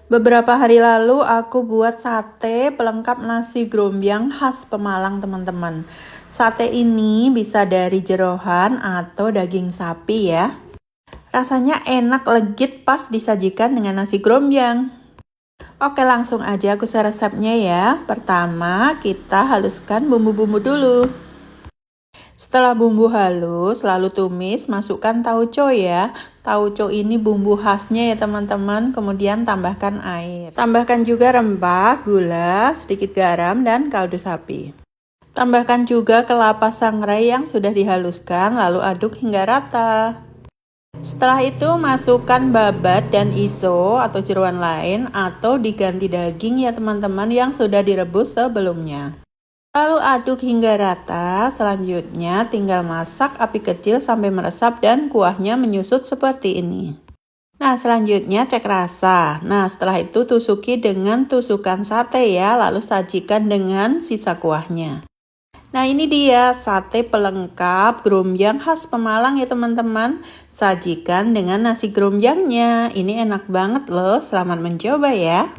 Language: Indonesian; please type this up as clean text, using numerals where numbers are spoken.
Beberapa hari lalu aku buat sate pelengkap nasi grombyang khas Pemalang, teman-teman. Sate ini bisa dari jeroan atau daging sapi ya. Rasanya enak, legit, pas disajikan dengan nasi grombyang. Oke, langsung aja aku share resepnya ya. Pertama, kita haluskan bumbu-bumbu dulu. Setelah bumbu halus, lalu tumis, masukkan tauco ya. Tauco ini bumbu khasnya ya teman-teman. Kemudian tambahkan air. Tambahkan juga rempah, gula, sedikit garam, dan kaldu sapi. Tambahkan juga kelapa sangrai yang sudah dihaluskan, lalu aduk hingga rata. Setelah itu masukkan babat dan iso atau jeroan lain, atau diganti daging ya teman-teman yang sudah direbus sebelumnya. Lalu aduk hingga rata. Selanjutnya tinggal masak api kecil sampai meresap dan kuahnya menyusut seperti ini. Nah, selanjutnya cek rasa. Nah, setelah itu tusuki dengan tusukan sate ya, lalu sajikan dengan sisa kuahnya. Nah, ini dia sate pelengkap grombyang khas Pemalang ya teman-teman. Sajikan dengan nasi grombyangnya. Ini enak banget loh, selamat mencoba ya.